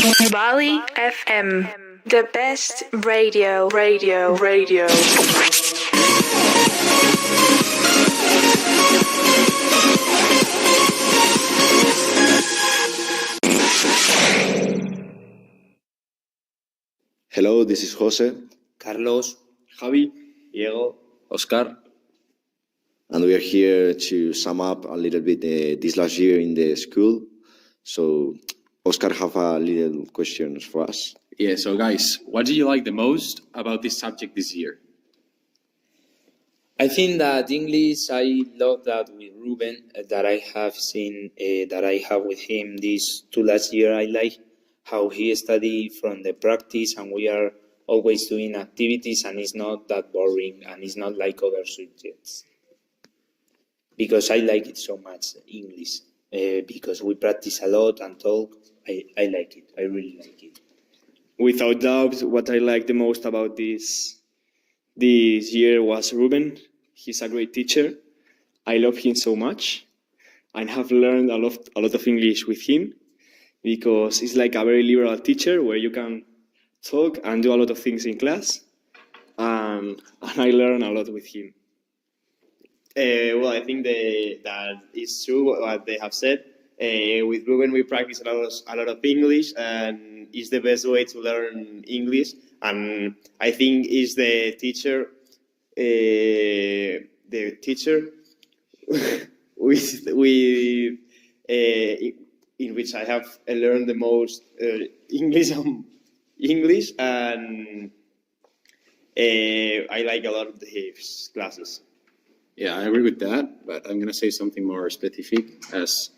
Bali FM, the best radio. Hello, this is Jose. Carlos, Javi, Diego, Oscar. And we are here to sum up a little bit this last year in the school. So, Oscar have a little questions for us. Yeah, so guys, what do you like the most about this subject this year? I think that English, I love that with Ruben, that I have seen, that I have with him these 2 last year. I like how he study from the practice and we are always doing activities and it's not that boring and it's not like other subjects. Because I like it so much, English, because we practice a lot and talk. I like it, I really like it. Without doubt, what I like the most about this year was Ruben. He's a great teacher. I love him so much. I have learned a lot of English with him because he's like a very liberal teacher where you can talk and do a lot of things in class. And I learned a lot with him. Well, I think that it's true what they have said. With Ruben, we practice a lot of English, and it's the best way to learn English. And I think it's the teacher in which I have learned the most English, and I like a lot of his classes. Yeah, I agree with that, but I'm going to say something more specific as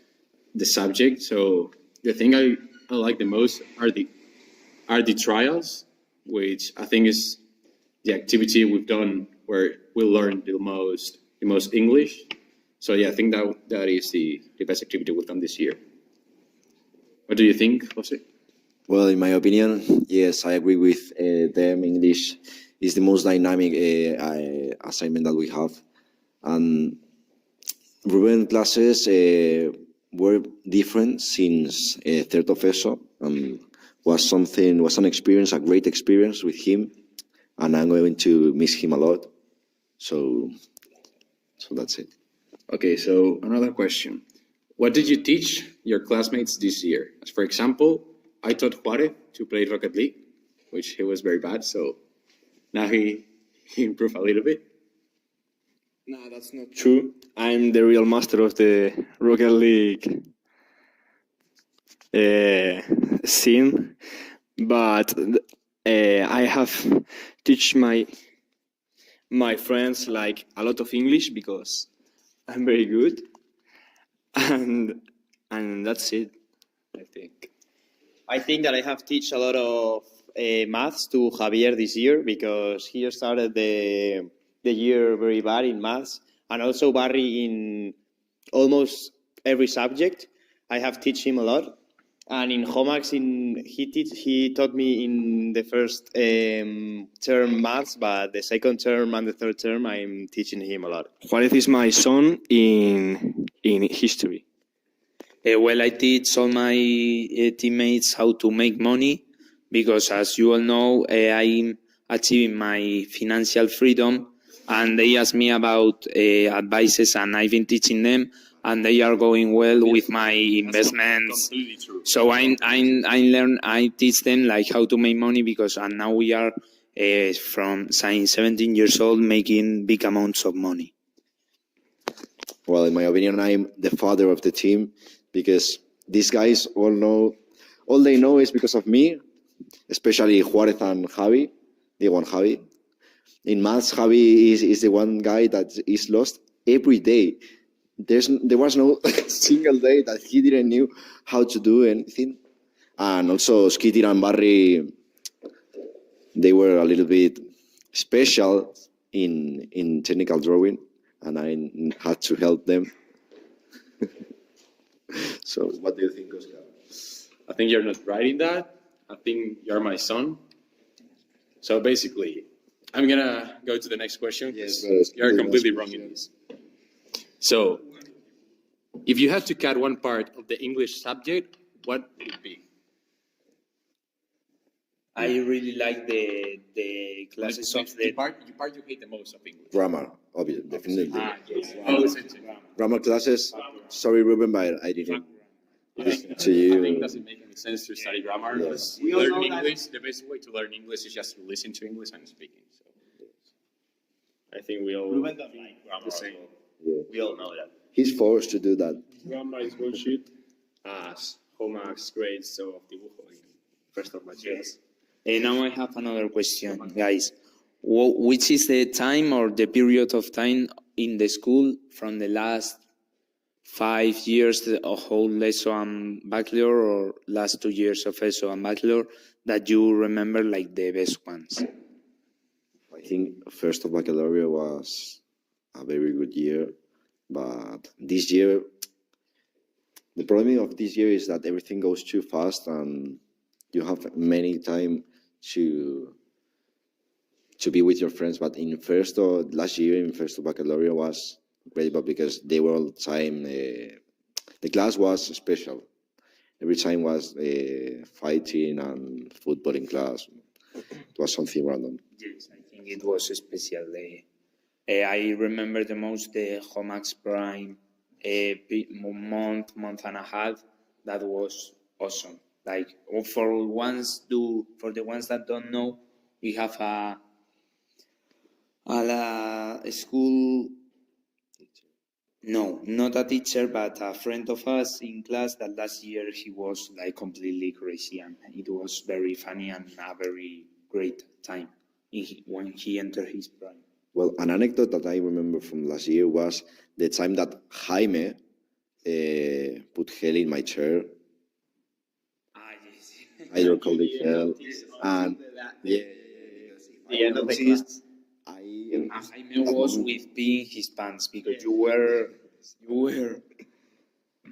the subject. So the thing I like the most are the trials, which I think is the activity we've done where we learn the most English. So yeah, I think that is the best activity we've done this year. What do you think, Jose? Well, in my opinion, yes, I agree with them. English is the most dynamic assignment that we have. And Ruben classes were different since third of ESO. Was an experience, a great experience with him, and I'm going to miss him a lot. So that's it. Okay, so another question. What did you teach your classmates this year? As for example, I taught Juarez to play Rocket League, which he was very bad, so now he improved a little bit. No, that's not true. I'm the real master of the Rocket League scene, but I have teach my friends like a lot of English because I'm very good, and that's it, I think. I think that I have teach a lot of maths to Javier this year because he started the year very bad in maths, and also Barry in almost every subject. I have teach him a lot, and in homeworks he taught me in the first term maths, but the second term and the third term I'm teaching him a lot. Juarez is my son in history. Well, I teach all my teammates how to make money because, as you all know, I'm achieving my financial freedom, and they ask me about advices, and I've been teaching them, and they are going well with my investments. Completely true. So I teach them like how to make money because, and now we are from 17 years old making big amounts of money. Well, in my opinion, I'm the father of the team because these guys all they know is because of me, especially Juarez and Javi, Diego and Javi. In maths, Javi is the one guy that is lost every day. There was no single day that he didn't knew how to do anything. And also Skitty and Barry, they were a little bit special in technical drawing, and I had to help them. So what do you think, Oscar? I think you're not right in that. I think you're my son. So basically, I'm going to go to the next question. Yes, you're completely wrong in this. So, if you had to cut one part of the English subject, what would it be? I really like the classes of The the part you hate the most of English. Grammar, obviously, definitely. yes. Grammar classes. Sorry, Ruben, but I didn't. I think To you. I think it doesn't make any sense to study grammar. Yes. We all Learn know that- English. The best way to learn English is just to listen to English and speaking. So I think we all Ruben doesn't like grammar the as same. well. Yeah. We all know that. He's forced to do that. Grammar is bullshit as homeworks, grades, of dibujo in first of materials. And now I have another question, guys. Which is the time or the period of time in the school from the last 5 years of whole ESO and bachelor, or last 2 years of ESO and bachelor, that you remember like the best ones? I think first of baccalaureate was a very good year, but this year, the problem of this year is that everything goes too fast and you have many time to be with your friends. But in first or last year, in first of baccalaureate was incredible because they were all the time. The class was special. Every time was fighting and football in class. It was something random. Yes, I think it was a special day. I remember the most the Homax Prime month and a half. That was awesome. Like for the ones that don't know, we have a school. No, not a teacher, but a friend of us in class that last year he was like completely crazy, and it was very funny and a very great time when he entered his prime. Well, an anecdote that I remember from last year was the time that Jaime put hell in my chair. Yes. I recall the hell. And yeah, The end of the class. And Jaime was with peeing his pants because you were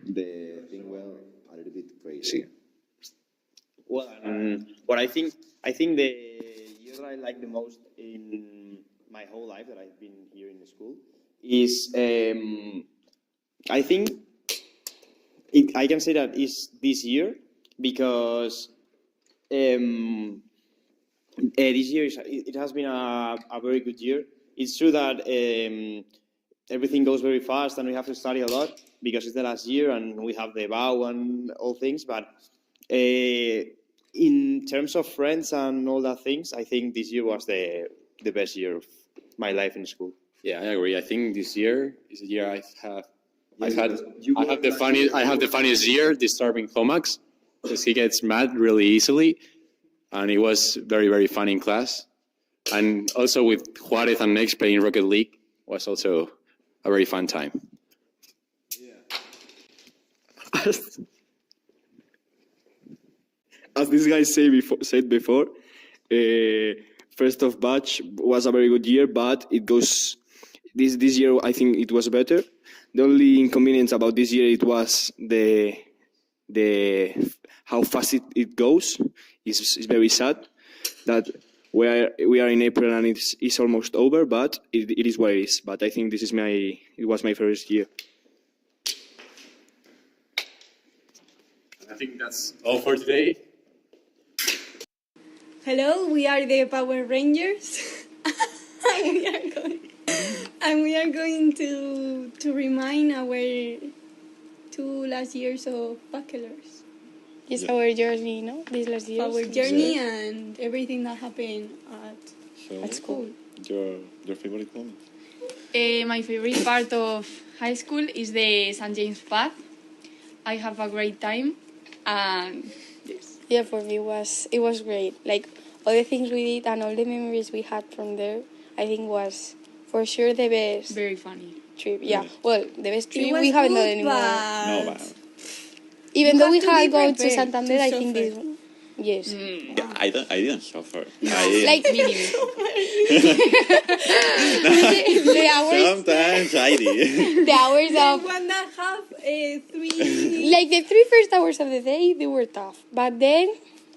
the thing well a little bit crazy. Well, what I think the year that I like the most in my whole life that I've been here in the school is I think I can say that is this year because this year it has been a very good year. It's true that everything goes very fast and we have to study a lot because it's the last year and we have the vow and all things. But in terms of friends and all that things, I think this year was the best year of my life in school. Yeah, I agree. I think this year is a year I have the funniest year disturbing Homax because he gets mad really easily, and it was very, very fun in class. And also with Juarez and Next playing Rocket League was also a very fun time. As this guy said before, first of batch was a very good year, but it goes this year. I think it was better. The only inconvenience about this year it was the how fast it goes. It's very sad that we are in April and it's almost over, but it is what it is. But I think it was my first year. I think that's all for today. Hello, we are the Power Rangers. and we are going to remind our 2 last years of bachelors. It's our journey, no? These last years. Our journey and everything that happened at school. Your favorite moment? My favorite part of high school is the St. James Path. I have a great time, and Yeah, for me it was great. Like all the things we did and all the memories we had from there, I think was for sure the best very funny. trip. Yeah, well, the best trip It was we haven't done good, anymore. No, but but Even You though we have to had be gone to prepared Santander, to I think suffer. this one. Yes. I didn't suffer. Like the hours, Sometimes I did. the hours of one that have 3. like the 3 first hours of the day they were tough, but then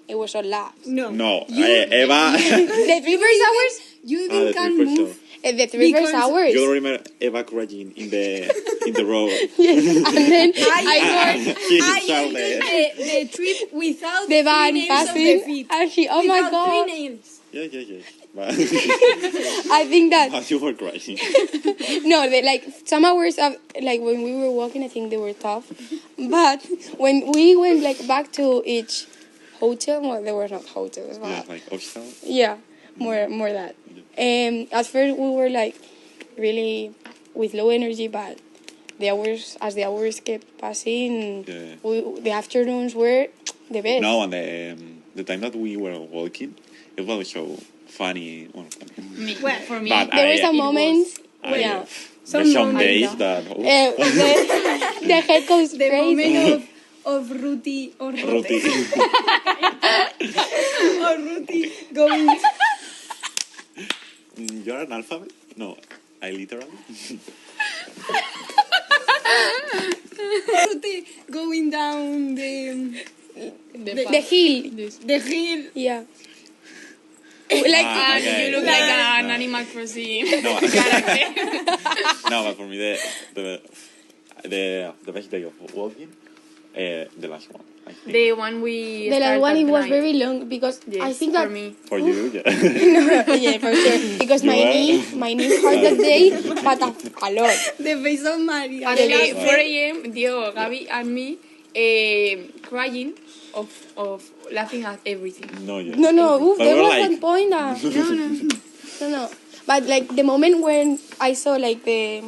it was all laughs. No. No, You- Eva. The 3 first hours. You the even can first move The three first Because- hours. You don't remember Eva crying in the road. Yes. And then I got She I shouted. entered the trip without the van three nails of the passing, feet. and she, oh my Without god. 3 nails. Yeah. But, I think that but you were crying. no, like some hours of like when we were walking, I think they were tough. But when we went like back to each hotel, well, there were not hotels, Yeah, but like hostel. yeah, more that. At first we were like really with low energy, but as the hours kept passing, Yeah. the afternoons were the best. No, and the time that we were walking, it was so funny. Well, Well, for me, But There were some it was- moments. I, Yeah. there's some moments. days that The head goes The crazy. moment of Ruti or Ruti. going. You're an alphabet? No, I literally. Ruti going down The hill. the hill. Yeah. Like Ah, okay. You look like an Animal Crossing No, character. no, but for me the best day of walking, the last one. I think. The one we the last start one, at it was night. very long because Yes, I think for that me. For you, yeah. yeah, for sure. Because You my knee hurt that day, but a lot. The face of Maria. At The 4 last a.m., Diego, Gabi, and me crying of laughing at everything. No, yeah. No. But There we're was like- one point that no. But like the moment when I saw like the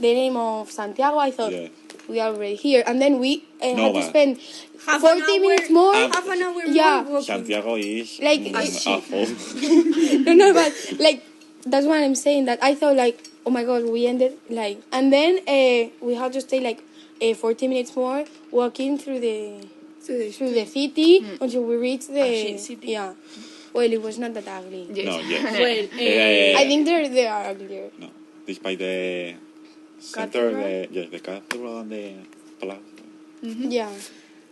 name of Santiago, I thought Yeah. we are already here, and then we No, had to but- spend Half an 40 hour- minutes more. half an hour Yeah. more walking. Santiago is Like, awful. No, but like that's what I'm saying. That I thought like, oh my god, we ended like, and then we had to stay like 40 minutes more walking through the city until we reached the city. yeah. Well, it was not that ugly. Yes. No, yeah. Well, I think they are uglier. No, despite the center, the cathedral and the palace, Yeah,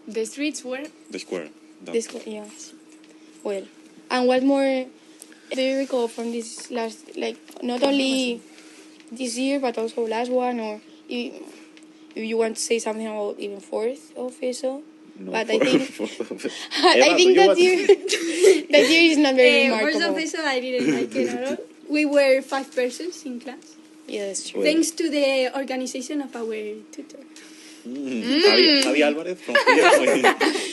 The streets were the square. this yeah. Well, and what more do you recall from this last, like not only this year but also last one, or if you want to say something about even 4th of ESO? No, But I think Eva, I think do you that want- year that year is not very first of remarkable. this, I didn't like it at all. We were 5 persons in class. Yeah, that's true. Well, Thanks to the organization of our tutor. Javi Alvarez from here.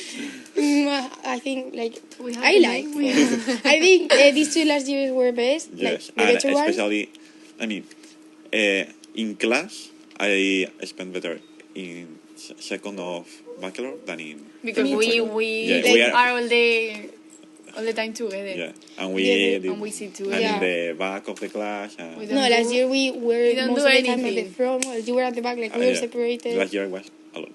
I think like We have I the like. name. I think these 2 last years were best. Yes, like the and better one. especially, I mean, in class, I spent better in second of bachelor than in Because Me we too. Yeah, we are- are all the time together. yeah, and we Yeah, did, and we sit and together. Yeah. in the back of the class. We No, don't last do- year we were we don't most do of the time at the anything. front. Well, you were at the back, like we were Yeah. separated. Last year I was alone.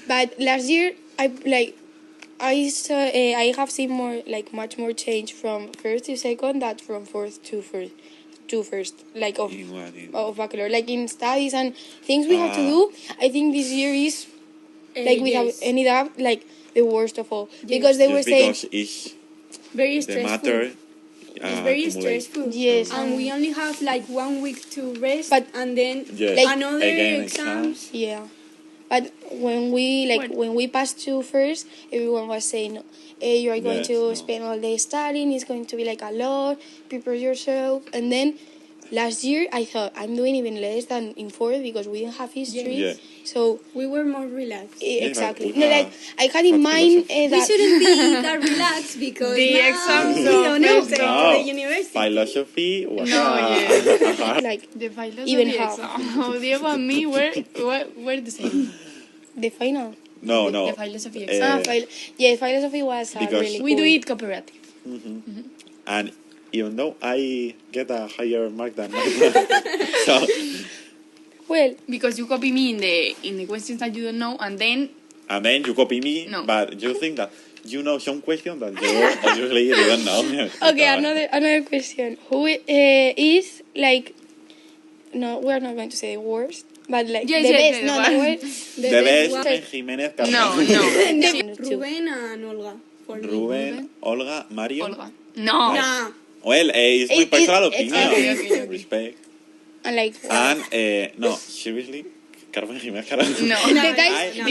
But last year, I saw I have seen more like much more change from first to second than from fourth to first like of In what? bachelor, like in studies and things we have to do. I think this year is like without Yes. any doubt like the worst of all because they were Just saying because it's Very the stressful. matter. It's very accumulate. stressful. Yes. And we only have like 1 week to rest, But- and then Yes. Like- another Again, exams. yeah. But when we passed to first, everyone was saying, you are going Yes, to no. spend all day studying. It's going to be like a lot. Prepare yourself. And then last year, I thought I'm doing even less than in fourth because we didn't have history. Yeah. So We were more relaxed. exactly. but No, we like have- I had in have mind philosophy. We that. shouldn't be that relaxed because The now exams we of don't know first going No. to the university. Philosophy was No, Like The philosophy Even half. exam. Diego and me were the same. the final. no. The philosophy exam. Philosophy was Because- really We do cool. it cooperative. And even though I get a higher mark than so Well, Because you copy me in the questions that you don't know, and then and then you copy me, No. but you think that you know some question that you obviously you don't know. okay, another question. Who is like? No, we are not going to say the worst, but like Yes, the yes, best. the No, one. the worst. The best one. is Jimenez no, Carmen. no. Ruben and Olga. For me. Ruben, Olga, Mario. Olga. No. Nah. Well, it's my It- personal it- opinion. okay. Respect. And like, And no, seriously, Carmen Jiménez Jara. No. the guys, no,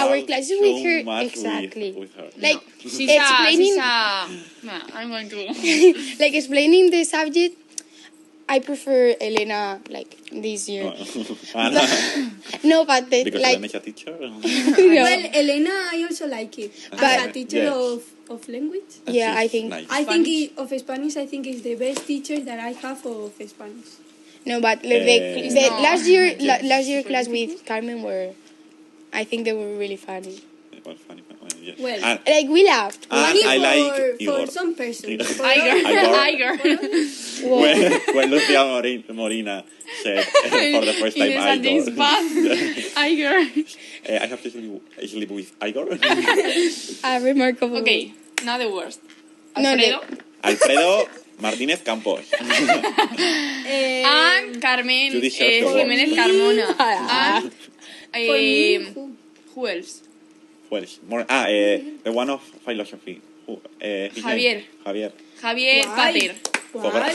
our love classes so with her, much exactly. with her. Like She's explaining, Nah, I'm going to. like explaining the subject. I prefer Elena like this year. No, but the, Because like I'm a teacher. no. Well, Elena, I also like it. As But- a teacher Yes. of language. Yeah, I think Nice. I think of Spanish, I think is the best teacher that I have of Spanish. no, but the No. last year Yes. last year class with Carmen were, I think they were really funny. It was funny. Yes. Well, and, Like we laughed. Funny I like for Igor. some persons. For Iger. When Lucia Morina said for the first time In San James Igor. Path. Iger. I have to sleep with Igor. Remarkable. Okay, now the worst. No, Alfredo. Alfredo Martínez Campos. And Carmen You deserve to Jiménez walk. Carmona. And For me, who else? Well, more, the one of philosophy. Who, his Javier. name? Javier. Javier Why? Pater. why?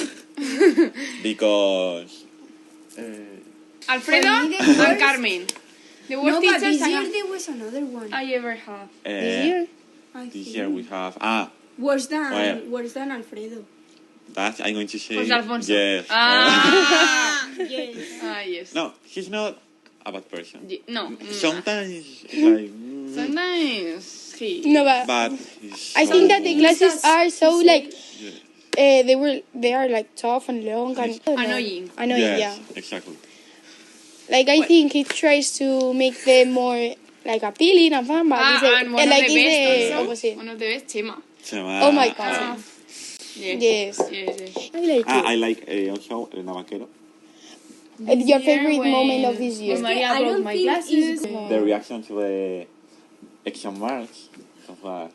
Because Alfredo For me, the and worst- Carmen. The worst No, but teachers this I year have- there was another one. I ever have. This year? I this think. year we have Worse Well. than Alfredo. that I'm going to say Jose Alfonso. yes. Ah. Yes. Yes. No, he's not a bad person. No. Sometimes like Sometimes he. No, but but he's I so- think that the classes are so like Yeah. they are like tough and long and Annoying. Annoying, Yes, yeah. exactly. Like I think it tries to make them more like appealing and fun, but it's And one like of the it's best the also. opposite. One of the best, Chema. Oh my god. Yes. Yes. Yes. I like it. I like also Elena Vaquero. Your favorite moment of this year? When Maria I brought don't my think glasses. it's- The reaction to the exam marks was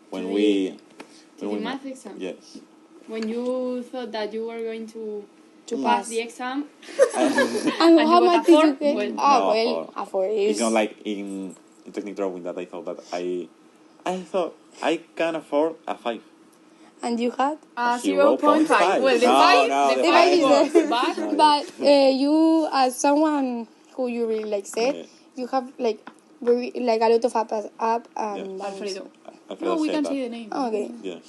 when we To the math exam. Yes. When you thought that you were going to pass pass. the exam. And And how you got much a did you four? get? Well, No, A four It's is. not like in technical drawing that I thought that I thought I can afford a 5. And you had? 0.5. Well, the No, 5, no, the the 5 five was is bad. No, But you, as someone who you really like said, Yes. you have like very like a lot of up and Yeah. downs. Alfredo. Alfredo No, we said can that. see the name. Oh, okay. Yes.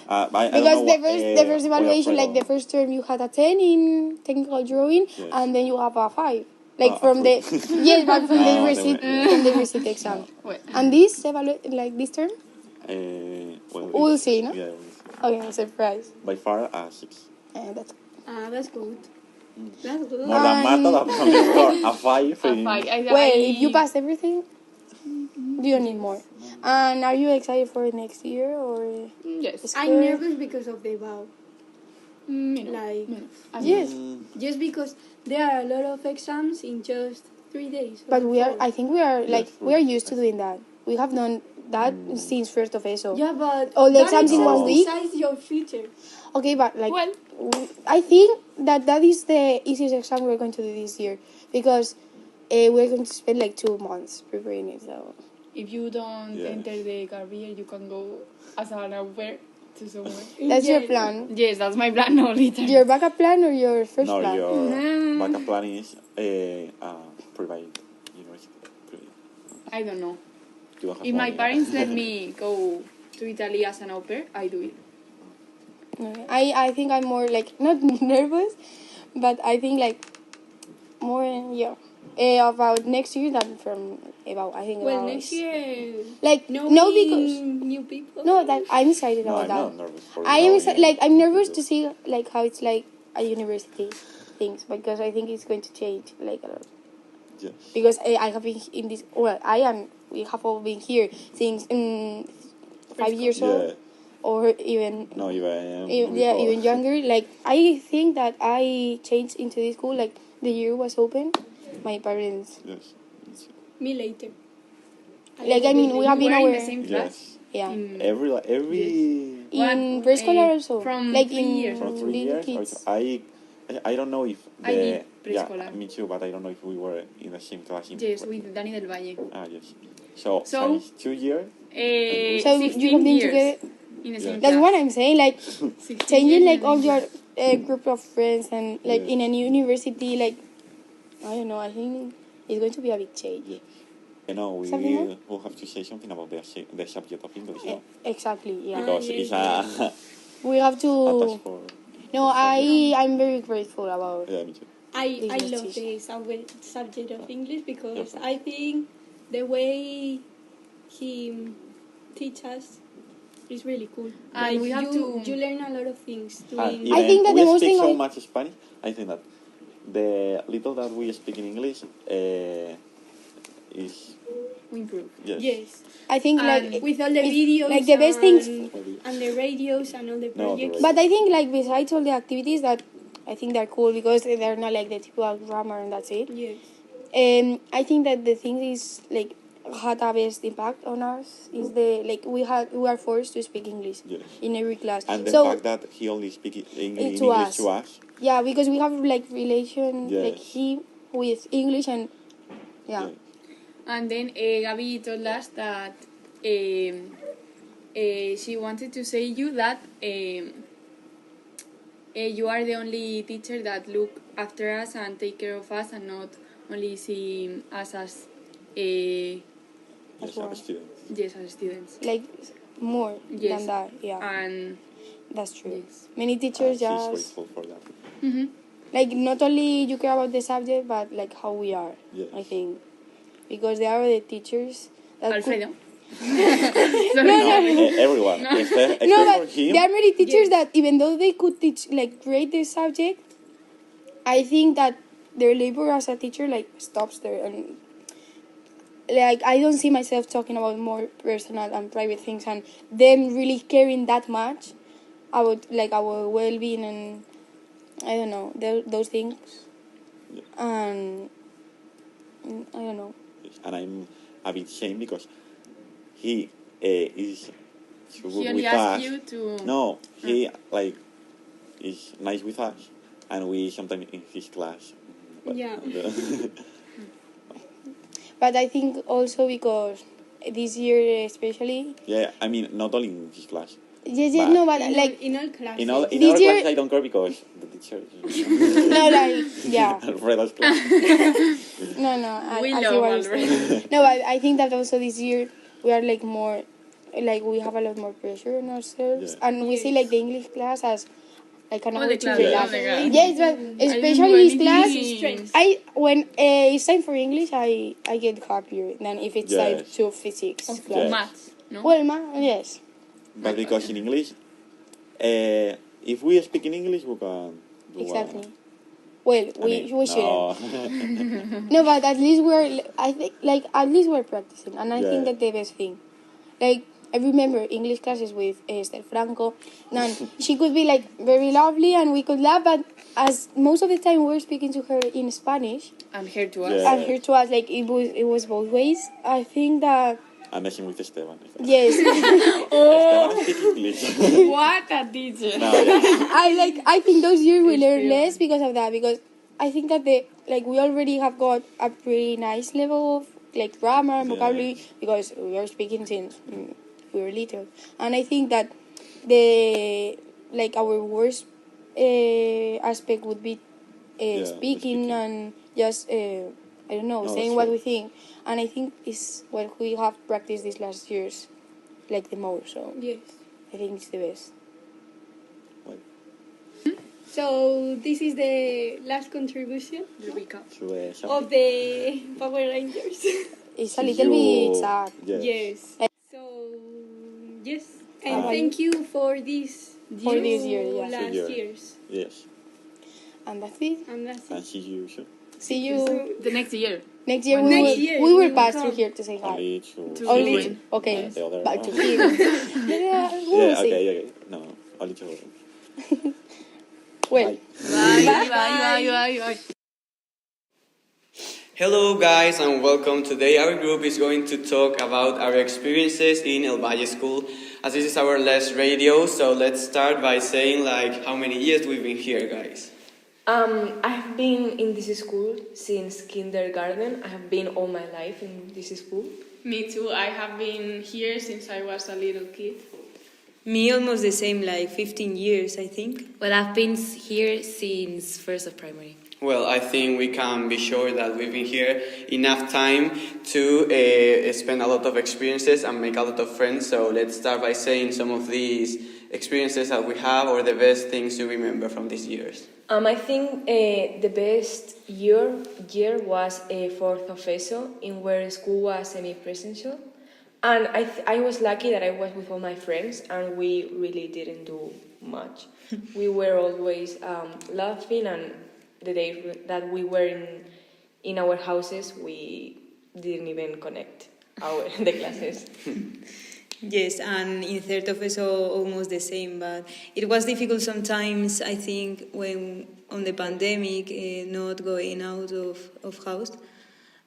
I don't Because know the first why evaluation, like the Alfredo- first term, you had a 10 in technical drawing, Yes. and then you have a 5. Like Ah, from the three. yes, but from the No, they receipt were- from the receipt exam. Well, And this like this term? well, We'll it's- see, no? Yeah, we'll see. Okay, I'm surprised. By far a 6. That's That's good. That's good. More than Marta that probably scored a 5. a in- 5. well, if you pass everything, you don't need more. And are you excited for next year or? Yes. I'm nervous because of the vow. Menos. Like, Yes, just because there are a lot of exams in just 3 days. but or we are. 4. I think we are like we are used to doing that. We have done that since first of ESO. Yeah, but All the that exams in exam 1 week? decides your future. Okay, but like Well, I think that is the easiest exam we're going to do this year because we're going to spend like 2 months preparing it. So if you don't Yes. enter the career, you can go as an au pair to somewhere. that's your Yes. plan. Yes, that's my plan. No, literally. Your backup plan or your first No, plan? your backup plan is private university. Private. I don't know. You don't have If my money. parents let me go to Italy as an au pair, I do it. I think I'm more like not nervous, but I think like more about next year than from about I think Well, about next year, like no, no because new people. no that I'm excited No, about I'm that. not nervous for I am knowing like I'm nervous what to see like how it's like a university things because I think it's going to change like a lot. Yes. Because I have been in this well we have all been here since 5 years old Yeah. or even No, even even younger. Like I think that I changed into this school like the year was open. My parents Yes. Me later. like I mean we have You been were in our the same class? Yes. yeah Every in What, preschooler also from like 3 in years. for 3 little years. kids. I don't know if I the did preschooler. me too, but I don't know if we were in the same class. In Yes, with Dani del Valle. yes. So So- since 2 years. So you 16 have been years. together in the same That's class. what I'm saying. Like 16 changing years like in all your English. group of friends and like Yeah. in a new university, like I don't know. I think it's going to be a big change. Yeah. You know, Something like- will have to say something about the subject of English, no? Exactly. Yeah. Because yeah, it's yeah. We have a to. task for. No, I'm very grateful about. Yeah, me too. I Business love teacher. the subject of English because Yeah. I think the way he teaches us is really cool. And Like we have you to- learn a lot of things And doing. I think that we the most speak thing so I- much Spanish. I think that the little that we speak in English is We improve. yes. Yes. I think And like With all the it's videos, like the best things. and the radios and all the No, the projects. But I think like besides all the activities that I think they're cool because they're not like the typical grammar and that's it. Yes. I think that the thing is like had a best impact on us is the like we are forced to speak English Yes. in every class. And the So fact that he only speaks English, to English us. to us. yeah, because we have like relation like Yes. he with English and yeah. And then Gabby told us that she wanted to say you that you are the only teacher that look after us and take care of us and not only see us as Yes, well. our students. yes, as students. Like more Yes. than that. Yeah, And that's true. yes. Many teachers She's just grateful for that. like not only you care about the subject but like how we are. Yes. I think because there are the teachers that Alfredo. Everyone, except No, for but him. there are many teachers that even though they could teach like grade the subject, I think that their labor as a teacher like stops there and like I don't see myself talking about more personal and private things and them really caring that much about like our well-being and I don't know those things and I don't know. And I'm a bit ashamed because he is so He good only with asked us. you to. No, he like is nice with us, and we sometimes in his class. But, Yeah. But I think also because this year especially yeah, I mean not only in his class. yes, But- no, but In like all classes. In This our year- classes I don't care because the teacher is no, like yeah. Alfredo's class. No, We I see love what you're Alfredo. saying. No, I think that also this year we are like more, like we have a lot more pressure on ourselves, Yeah. and we see like the English class as like an All hour the to class, relax. all the class. Yes, but especially this class, Strength. when it's time for English, I get happier than if it's time Yes. to physics Of class. maths, no? Well, yes, But because in English, if we speak in English, we can do exactly. Well, we shouldn't. No. No, but at least I think, like, at least we're practicing. And I Yeah. think that's the best thing. Like, I remember English classes with Esther Franco. And she could be, like, very lovely and we could laugh. But as most of the time we were speaking to her in Spanish. And here to us. Yeah. And her to us, like, it was both ways. I think that, I'm messing with Esteban. yes. Esteban speaks English. What a teacher. No, yeah. I think those years we learn less because of that. Because I think that we already have got a pretty nice level of like grammar and Yeah. vocabulary because we are speaking since we were little. And I think that our worst aspect would be speaking and just I don't know, No, saying that's what true. we think. And I think is what we have practiced these last years like the most. So Yes. I think it's the best. So this is the last contribution The recap. So, of the Power Rangers. It's a little bit sad. Yes. So yes, and How about thank you for this For this year, yeah. last Yeah. years, Yes. And that's it. and that's And it. see you soon. See you The next year. next year. Next year We we will will pass come. through here to say hi. Only to Only Ruben. okay. the other Back to one. him. Yeah, we'll Yeah, see. okay. No, only to Well, Bye. Hello guys and welcome. Today our group is going to talk about our experiences in El Valle School, as this is our last radio, so let's start by saying like how many years we've been here, guys. I've been in this school since kindergarten. I have been all my life in this school. Me too. I have been here since I was a little kid. Me, almost the same, like 15 years, I think. Well, I've been here since first of primary. Well, I think we can be sure that we've been here enough time to spend a lot of experiences and make a lot of friends. So let's start by saying some of these experiences that we have or the best things you remember from these years. I think the best year was fourth of ESO, in where school was semi-presential. And I was lucky that I was with all my friends and we really didn't do much. We were always laughing, and the days that we were in our houses, we didn't even connect the classes. Yes, and in third of ESO almost the same, but it was difficult sometimes, I think, when on the pandemic, not going out of house.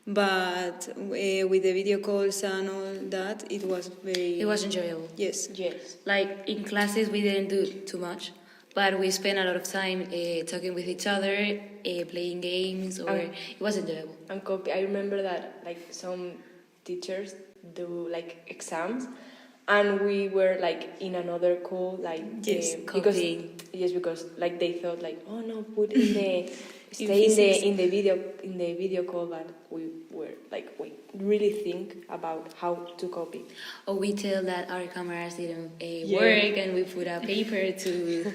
But with the video calls and all that, it was very... It was enjoyable. Yes. Yes. Like, in classes, we didn't do too much, but we spent a lot of time talking with each other, playing games, or it was enjoyable. And copy. I remember that, like, some teachers do, like, exams, and we were, like, in another call, like... Yes, copying. Because, like, they thought, like, oh, no, put in the... Stay in the video call, but we were like, we really think about how to copy. Or we tell that our cameras didn't work, and we put a paper to...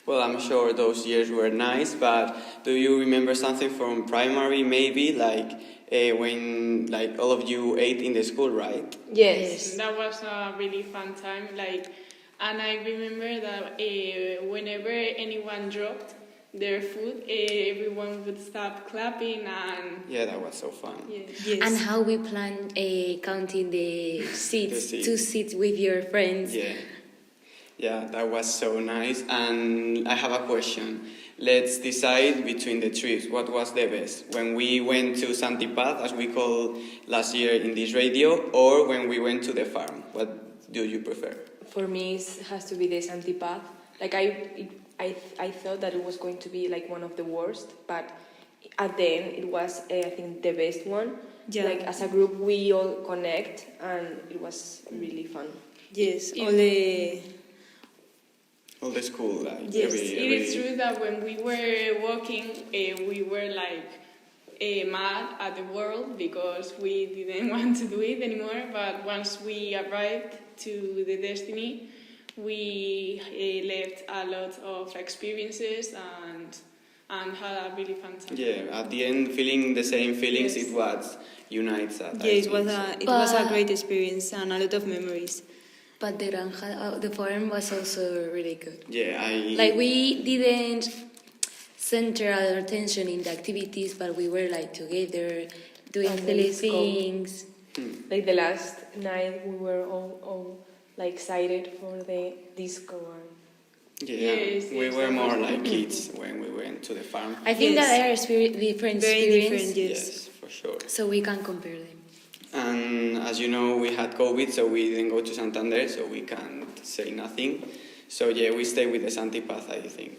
Well, I'm sure those years were nice, but do you remember something from primary, maybe, like when like all of you ate in the school, right? Yes. That was a really fun time. And I remember that whenever anyone dropped their food, everyone would start clapping, and yeah, that was so fun. Yes. And how we planned counting the seats to sit with your friends. Yeah, that was so nice. And I have a question. Let's decide between the trips. What was the best? When we went to Santipaz, as we called last year in this radio, or when we went to the farm? What do you prefer? For me, it has to be the Santipaz. Like I thought that it was going to be like one of the worst, but at the end it was I think the best one. Yeah. Like as a group we all connect, and it was really fun. Yes, all the school, like yes, it is true that when we were walking, we were like mad at the world because we didn't want to do it anymore. But once we arrived to the destiny, we left a lot of experiences and had a really fun time. Yeah, at the end, feeling the same feelings, yes. It was unites us. Yeah, it was a great experience and a lot of memories. But the granja, the farm was also really good. Yeah, like we didn't center our attention in the activities, but we were like together doing silly things. Like the last night, we were all like excited for the disco. Yes, we were more like kids when we went to the farm. I think that they are different Very experience. different, yes, for sure. So we can compare them. And as you know, we had COVID, so we didn't go to Santander, so we can't say nothing. So yeah, we stay with the Santipaz, I think.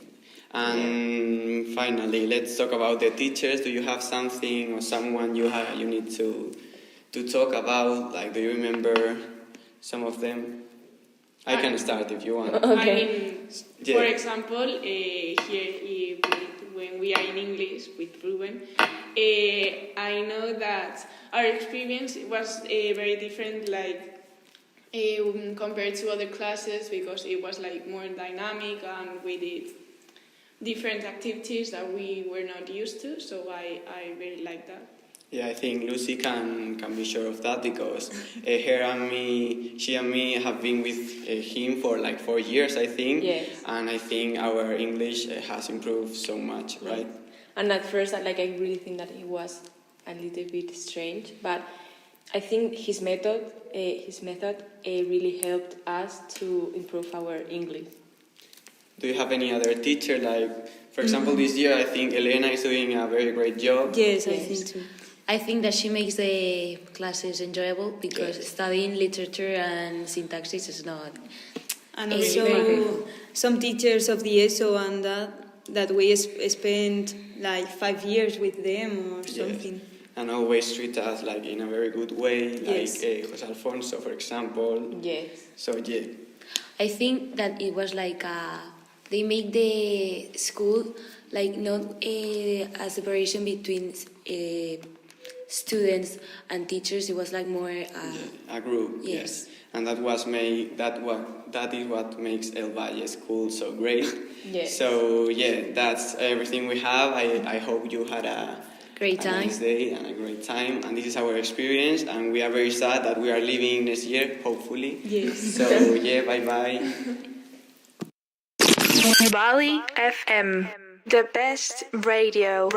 And finally, let's talk about the teachers. Do you have something or someone you need to talk about? Like, do you remember some of them? I can start if you want. Okay. I mean, for example, here when we are in English with Ruben, I know that our experience was very different, like compared to other classes, because it was like more dynamic and we did different activities that we were not used to. So I really like that. Yeah, I think Lucy can be sure of that because she and me have been with him for like 4 years, I think. Yes. And I think our English has improved so much, right? And at first, I really think that it was a little bit strange, but I think his method really helped us to improve our English. Do you have any other teacher? Like, for example, this year I think Elena is doing a very great job. Yes, I think too. I think that she makes the classes enjoyable because studying literature and syntaxis is not. And also some teachers of the ESO and that we spent like 5 years with them or something. Yes. And always treat us like in a very good way, like José Alfonso, for example. Yes. So yeah. I think that it was like they make the school like not a separation between students and teachers. It was like more a group. Yes. And that is what makes El Valle School so great. Yes. So yeah, that's everything we have. I hope you had a great time. Nice day and a great time. And this is our experience. And we are very sad that we are leaving next year, hopefully. Yes. So yeah, bye bye. Bali FM, the best radio.